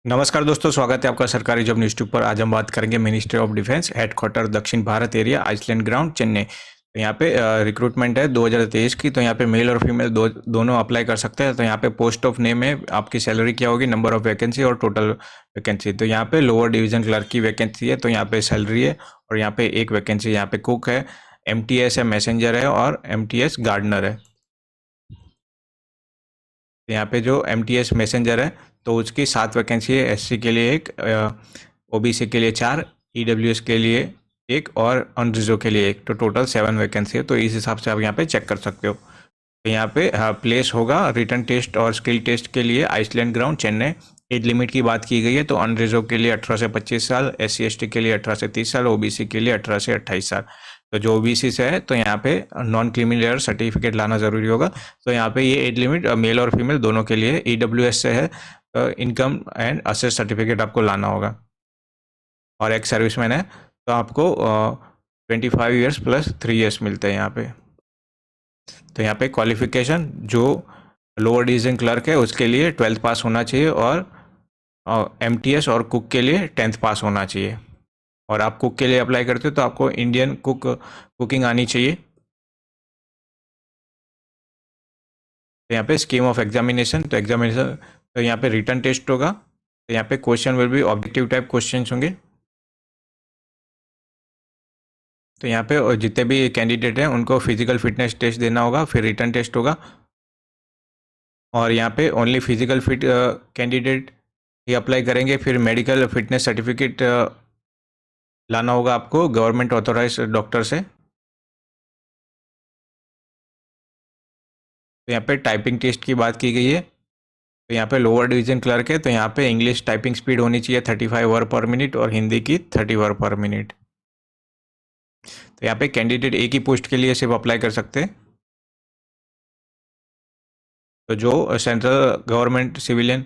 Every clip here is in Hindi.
नमस्कार दोस्तों, स्वागत है आपका सरकारी जॉब न्यूज़ ट्यूब पर। आज हम बात करेंगे ministry of defence headquarter Dakshin Bharat area Iceland ground Chennai. तो यहाँ पे रिक्रूटमेंट है 2023 की। तो यहाँ पे मेल और फीमेल दोनों अप्लाई कर सकते हैं। तो यहाँ पे पोस्ट ऑफ नेम है, आपकी सैलरी क्या होगी, नंबर ऑफ वैकेंसी और टोटल वैकेंसी। तो यहाँ पे लोअर डिवीजन क्लर्क की वैकेंसी है, तो यहाँ पे सैलरी है और यहाँ पे एक वैकेंसी। यहाँ पे कुक है, MTS है, मैसेंजर है और MTS गार्डनर है। यहाँ पे जो MTS मैसेंजर है तो उसकी 7 वैकेंसी है। SC के लिए एक, OBC के लिए 4, EWS के लिए एक और अनरिजर्व के लिए एक। तो टोटल 7 वैकेंसी है। तो इस हिसाब से आप यहाँ पे चेक कर सकते हो। तो यहाँ पे प्लेस होगा रिटर्न टेस्ट और स्किल टेस्ट के लिए Island ground Chennai. Age limit की बात की गई है तो अनरिजर्व के लिए 18 से 25 साल, SC ST के लिए 18 से 30 साल, OBC के लिए 18 से 28 साल। तो जो OBC से है तो यहाँ पे नॉन क्रीमी लेयर सर्टिफिकेट लाना ज़रूरी होगा। तो यहाँ पे ये एज लिमिट मेल और फीमेल दोनों के लिए। EWS से है तो इनकम एंड असेट सर्टिफिकेट आपको लाना होगा। और एक सर्विसमैन है तो आपको 25 ईयर्स प्लस 3 ईयर्स मिलते हैं यहाँ पे। तो यहाँ पे क्वालिफिकेशन जो लोअर डिवीजन क्लर्क है उसके लिए 12th पास होना चाहिए और MTS और कुक के लिए 10th पास होना चाहिए। और आप कुक के लिए अप्लाई करते हो तो आपको इंडियन कुकिंग आनी चाहिए। तो यहाँ पे स्कीम ऑफ एग्जामिनेशन, तो एग्जामिनेशन तो यहाँ पे रिटर्न टेस्ट होगा। तो यहाँ पे question will be objective type question होंगे। तो यहाँ पे जितने भी कैंडिडेट हैं उनको फिजिकल फिटनेस टेस्ट देना होगा, फिर रिटर्न टेस्ट होगा। और यहाँ पे ओनली फिजिकल फिट कैंडिडेट ही अप्लाई करेंगे। फिर मेडिकल फिटनेस सर्टिफिकेट लाना होगा आपको गवर्नमेंट ऑथोराइज डॉक्टर से। तो यहाँ पे टाइपिंग टेस्ट की बात की गई है। तो यहाँ पे लोअर डिवीजन क्लर्क है तो यहाँ पे इंग्लिश टाइपिंग स्पीड होनी चाहिए 35 वर्ड पर मिनट और हिंदी की 30 वर्ड पर मिनट। तो यहाँ पे कैंडिडेट एक ही पोस्ट के लिए सिर्फ अप्लाई कर सकते हैं। तो जो सेंट्रल गवर्नमेंट सिविलियन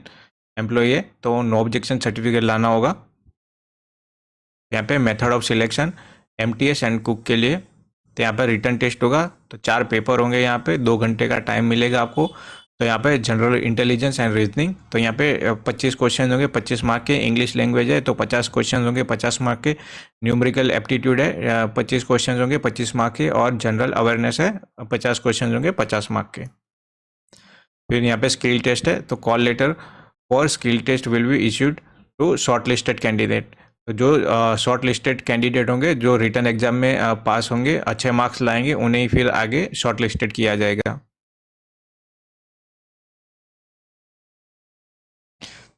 एम्प्लॉई है तो नो ऑब्जेक्शन सर्टिफिकेट लाना होगा। यहाँ पे method of selection MTS and cook के लिए। तो यहाँ पे रिटर्न टेस्ट होगा तो 4 पेपर होंगे। यहाँ पे 2 घंटे का टाइम मिलेगा आपको। तो यहाँ पे जनरल इंटेलिजेंस एंड रीजनिंग, तो यहाँ पे 25 क्वेश्चन होंगे 25 मार्क के। इंग्लिश लैंग्वेज है तो 50 क्वेश्चन होंगे 50 मार्क के। न्यूमेरिकल एप्टीट्यूड है 25 क्वेश्चन होंगे 25 मार्क के। और जनरल अवेयरनेस है 50 क्वेश्चन होंगे 50 मार्क के। फिर यहाँ पे स्किल टेस्ट है तो call letter for skill test will be issued to short listed candidate. तो जो शॉर्ट लिस्टेड कैंडिडेट होंगे जो रिटर्न एग्जाम में पास होंगे, अच्छे मार्क्स लाएंगे, उन्हें फिर आगे शॉर्ट लिस्टेड किया जाएगा।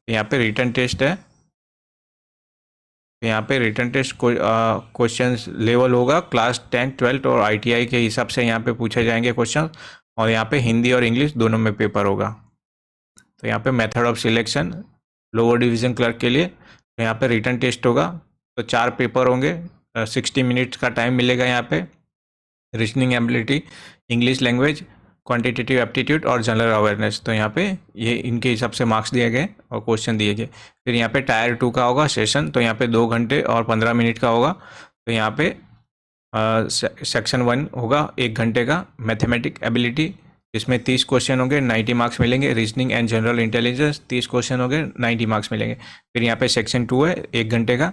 यहाँ पे रिटर्न टेस्ट है। यहाँ पे रिटर्न टेस्ट क्वेश्चन लेवल होगा क्लास 10, 12 और ITI के हिसाब से यहाँ पे पूछे जाएंगे क्वेश्चन। और यहाँ पे हिंदी और इंग्लिश दोनों में पेपर होगा। तो यहाँ पे method of selection lower division clerk के लिए, तो यहाँ पे रिटर्न टेस्ट होगा तो 4 पेपर होंगे, 60 मिनट्स का टाइम मिलेगा। यहाँ पे reasoning ability, English language, quantitative aptitude और जनरल अवेयरनेस। तो यहाँ पे ये इनके हिसाब से मार्क्स दिए गए और क्वेश्चन दिए गए। फिर यहाँ पे टायर 2 का होगा सेशन, तो यहाँ पे 2 घंटे और 15 मिनट का होगा। तो यहाँ पे सेक्शन 1 होगा 1 घंटे का, मैथमेटिक एबिलिटी, इसमें 30 क्वेश्चन होंगे 90 मार्क्स मिलेंगे। Reasoning and general intelligence 30 question होंगे 90 मार्क्स मिलेंगे। फिर यहाँ पे सेक्शन 2 है 1 घंटे का।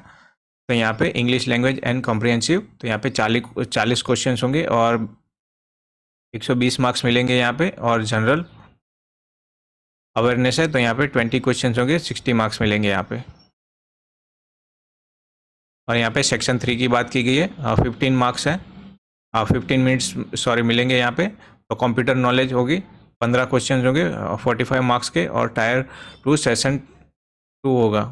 तो यहाँ पे इंग्लिश लैंग्वेज एंड कॉम्प्रिहेंसिव, तो यहाँ पे 40 क्वेश्चन होंगे और 120 मार्क्स मिलेंगे यहाँ पे। और जनरल अवेयरनेस है तो यहाँ पे 20 क्वेश्चन होंगे 60 मार्क्स मिलेंगे यहाँ पे। और यहाँ पे सेक्शन 3 की बात की गई है, 15 मार्क्स है, 15 मिनट्स सॉरी मिलेंगे यहाँ पे। तो कंप्यूटर नॉलेज होगी 15 क्वेश्चन होंगे 45 मार्क्स के। और टायर 2 सेशन 2 होगा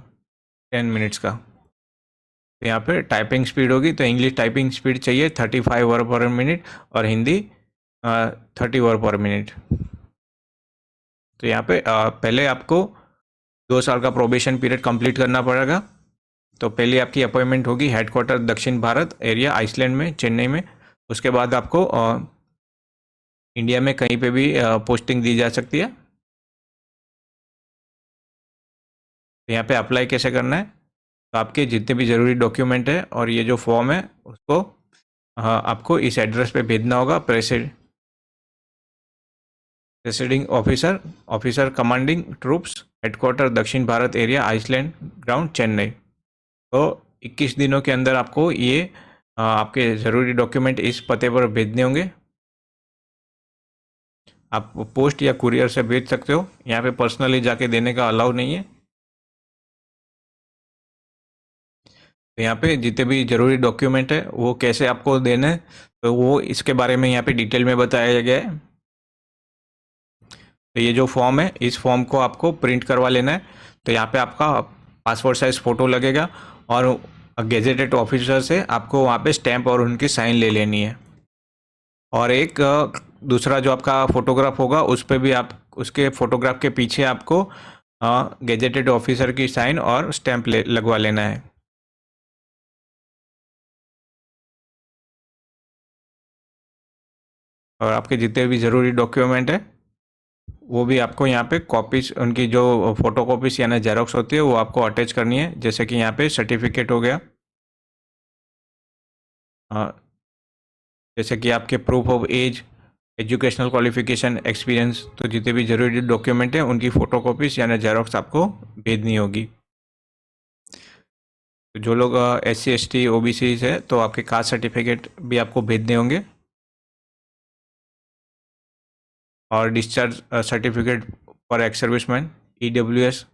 10 मिनट्स का। तो यहाँ पे टाइपिंग स्पीड होगी तो इंग्लिश टाइपिंग स्पीड चाहिए 35 वर्ड पर मिनट और हिंदी 30 वर्ड पर मिनट। तो यहाँ पे पहले आपको 2 साल का प्रोबेशन पीरियड कंप्लीट करना पड़ेगा। तो पहले आपकी अपॉइंटमेंट होगी headquarter Dakshin Bharat area Iceland में चेन्नई में। उसके बाद आपको इंडिया में कहीं पे भी पोस्टिंग दी जा सकती है। तो यहाँ पे अप्लाई कैसे करना है, तो आपके जितने भी ज़रूरी डॉक्यूमेंट है और ये जो फॉर्म है उसको आपको इस एड्रेस पे भेजना होगा। Presiding officer, officer commanding troops, headquarter Dakshin Bharat area, Iceland ground, Chennai. तो 21 दिनों के अंदर आपको ये आपके ज़रूरी डॉक्यूमेंट इस पते पर भेजने होंगे। आप पोस्ट या कुरियर से भेज सकते हो, यहाँ पे पर्सनली जाके देने का अलाउ नहीं है। तो यहाँ पे जितने भी ज़रूरी डॉक्यूमेंट है वो कैसे आपको देने हैं, तो वो इसके बारे में यहाँ पे डिटेल में बताया गया है। तो ये जो फॉर्म है, इस फॉर्म को आपको प्रिंट करवा लेना है। तो यहाँ पे आपका पासपोर्ट साइज फ़ोटो लगेगा और गेजेटेड ऑफिसर से आपको वहाँ पे स्टैंप और उनकी साइन ले लेनी है। और एक दूसरा जो आपका फ़ोटोग्राफ होगा उस पर भी आप उसके फ़ोटोग्राफ के पीछे आपको गेजेटेड ऑफिसर की साइन और स्टैंप लगवा लेना है। और आपके जितने भी ज़रूरी डॉक्यूमेंट है वो भी आपको यहाँ पे कॉपीज, उनकी जो फोटो कॉपीज यानी जेरोक्स होती है वो आपको अटैच करनी है। जैसे कि यहाँ पे सर्टिफिकेट हो गया, जैसे कि आपके proof of age, educational qualification, experience, तो जितने भी जरूरी डॉक्यूमेंट हैं उनकी फ़ोटो कॉपीज यानी जेरोक्स आपको भेजनी होगी। तो जो लोग SC ST OBC है तो आपके कास्ट सर्टिफिकेट भी आपको भेजने होंगे, और discharge certificate for ex serviceman, EWS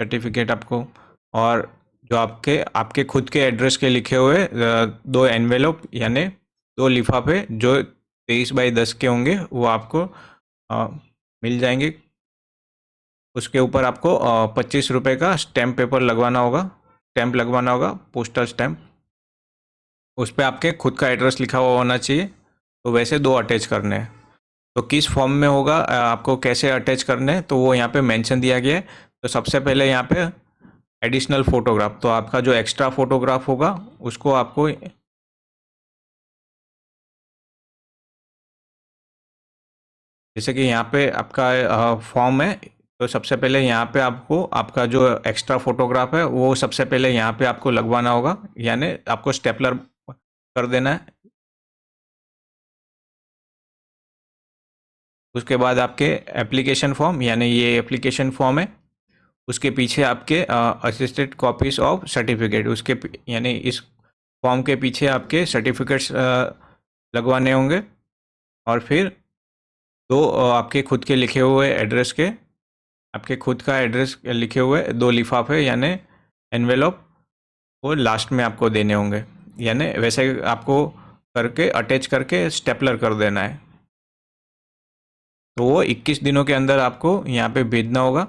certificate आपको, और जो आपके आपके खुद के एड्रेस के लिखे हुए 2 एनवेलप यानी 2 लिफाफे जो 23x10 के होंगे वो आपको मिल जाएंगे। उसके ऊपर आपको 25 रुपये का स्टैम्प पेपर लगवाना होगा, स्टैम्प लगवाना होगा, पोस्टल स्टैम्प। उस पर आपके खुद का एड्रेस लिखा हुआ होना चाहिए। तो वैसे 2 अटैच करने हैं। तो किस फॉर्म में होगा, आपको कैसे अटैच करने हैं, तो वो यहाँ पे मेंशन दिया गया है। तो सबसे पहले यहाँ पे एडिशनल फोटोग्राफ, तो आपका जो एक्स्ट्रा फोटोग्राफ होगा उसको आपको, जैसे कि यहाँ पे आपका फॉर्म है, तो सबसे पहले यहाँ पे आपको आपका जो एक्स्ट्रा फोटोग्राफ है वो सबसे पहले यहाँ पे आपको लगवाना होगा, यानी आपको स्टेपलर कर देना है। उसके बाद आपके एप्लीकेशन फॉर्म, यानी ये एप्लीकेशन फॉर्म है, उसके पीछे आपके असिस्टेड कॉपीज ऑफ सर्टिफिकेट, उसके यानी इस फॉर्म के पीछे आपके सर्टिफिकेट्स लगवाने होंगे। और फिर 2 आपके खुद के लिखे हुए एड्रेस के, आपके खुद का एड्रेस लिखे हुए 2 लिफाफे यानी एनवेलप, वो लास्ट में आपको देने होंगे। यानी वैसे आपको करके अटैच करके स्टेपलर कर देना है। तो वो 21 दिनों के अंदर आपको यहाँ पे भेजना होगा।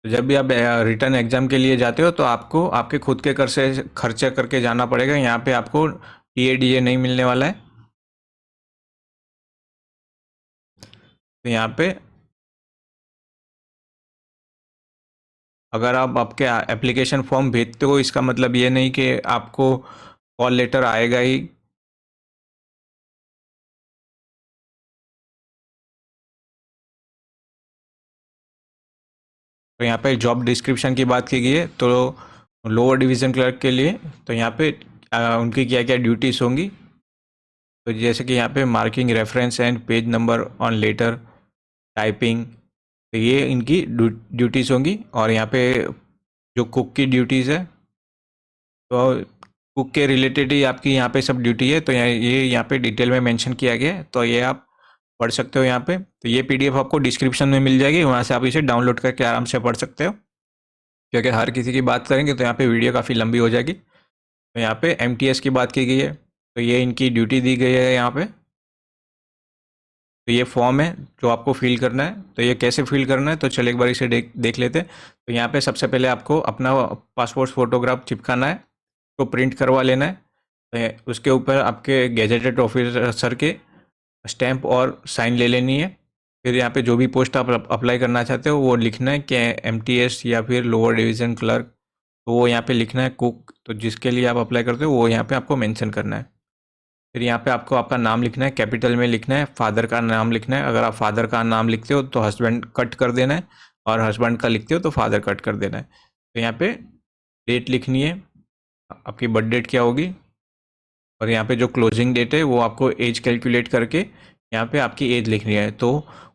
तो जब भी आप रिटर्न एग्ज़ाम के लिए जाते हो तो आपको आपके खुद के कर से खर्चा करके जाना पड़ेगा। यहाँ पे आपको TADA नहीं मिलने वाला है। तो यहाँ पे अगर आप आपके एप्लीकेशन फॉर्म भेजते हो, इसका मतलब ये नहीं कि आपको कॉल लेटर आएगा ही। तो यहाँ पे जॉब डिस्क्रिप्शन की बात की गई है, तो लोअर डिवीज़न क्लर्क के लिए तो यहाँ पे उनकी क्या क्या ड्यूटीज़ होंगी। तो जैसे कि यहाँ पे marking reference and page number on letter, typing, तो ये इनकी ड्यूटीज़ होंगी। और यहाँ पे जो कुक की ड्यूटीज़ है, तो कुक के रिलेटेड ही आपकी यहाँ पे सब ड्यूटी है। तो ये यहाँ पे डिटेल में मेंशन किया गया है, तो ये आप पढ़ सकते हो यहाँ पे। तो ये PDF आपको डिस्क्रिप्शन में मिल जाएगी, वहाँ से आप इसे डाउनलोड करके आराम से पढ़ सकते हो। क्योंकि हर किसी की बात करेंगे तो यहाँ पे वीडियो काफ़ी लंबी हो जाएगी। तो यहाँ पे MTS की बात की गई है, तो ये इनकी ड्यूटी दी गई है यहाँ पे। तो ये फॉर्म है जो आपको फिल करना है। तो ये कैसे फिल करना है, तो चलो एक बार इसे देख लेते हैं। तो यहाँ पे सबसे पहले आपको अपना पासपोर्ट फोटोग्राफ चिपकाना है, तो प्रिंट करवा लेना है। तो उसके ऊपर आपके गेजेटेड ऑफिसर के स्टैंप और साइन ले लेनी है। फिर यहाँ पे जो भी पोस्ट आप अप्लाई करना चाहते हो वो लिखना है कि MTS या फिर लोअर डिवीज़न क्लर्क, तो वो यहाँ पे लिखना है। कुक, तो जिसके लिए आप अप्लाई करते हो वो यहाँ पे आपको मेंशन करना है। फिर यहाँ पे आपको आपका नाम लिखना है, कैपिटल में लिखना है, फादर का नाम लिखना है। अगर आप फादर का नाम लिखते हो तो हस्बैंड कट कर देना है, और हस्बैंड का लिखते हो तो फादर कट कर देना है। तो यहाँ पे डेट लिखनी है, आपकी बर्थ डेट क्या होगी, और यहाँ पे जो क्लोजिंग डेट है वो आपको एज कैलकुलेट करके यहाँ पे आपकी एज लिखनी है। तो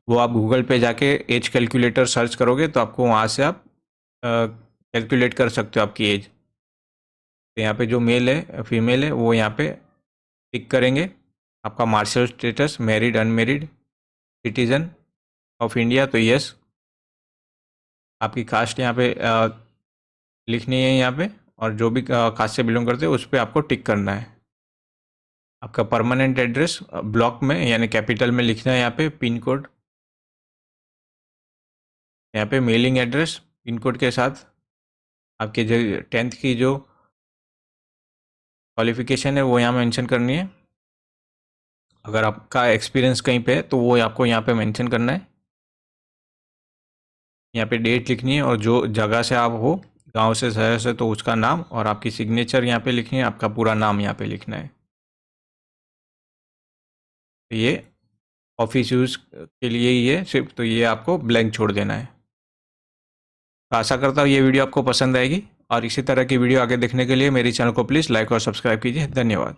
वो आप गूगल पे जाके एज कैलकुलेटर सर्च करोगे तो आपको वहाँ से आप कैलकुलेट कर सकते हो आपकी एज। तो यहाँ पे जो मेल है फीमेल है वो यहाँ पे टिक करेंगे। आपका marital status married unmarried citizen of India तो यस। आपकी कास्ट यहाँ पे लिखनी है यहाँ पे, और जो भी कास्ट से बिलोंग करते हैं उस पर आपको टिक करना है। आपका परमानेंट एड्रेस ब्लॉक में यानी कैपिटल में लिखना है यहाँ पे पिन कोड। यहाँ पे मेलिंग एड्रेस पिन कोड के साथ आपके जो 10th की जो क्वालिफिकेशन है वो यहाँ मेंशन करनी है। अगर आपका एक्सपीरियंस कहीं पे है तो वो आपको यहाँ पे मेंशन करना है। यहाँ पे डेट लिखनी है और जो जगह से आप हो गांव से शहर से तो उसका नाम, और आपकी सिग्नेचर यहाँ पे लिखनी है, आपका पूरा नाम यहाँ पे लिखना है। तो ये ऑफिस यूज़ के लिए ही है सिर्फ, तो ये आपको ब्लैंक छोड़ देना है। तो आशा करता हूँ ये वीडियो आपको पसंद आएगी, और इसी तरह की वीडियो आगे देखने के लिए मेरे चैनल को प्लीज़ लाइक और सब्सक्राइब कीजिए। धन्यवाद।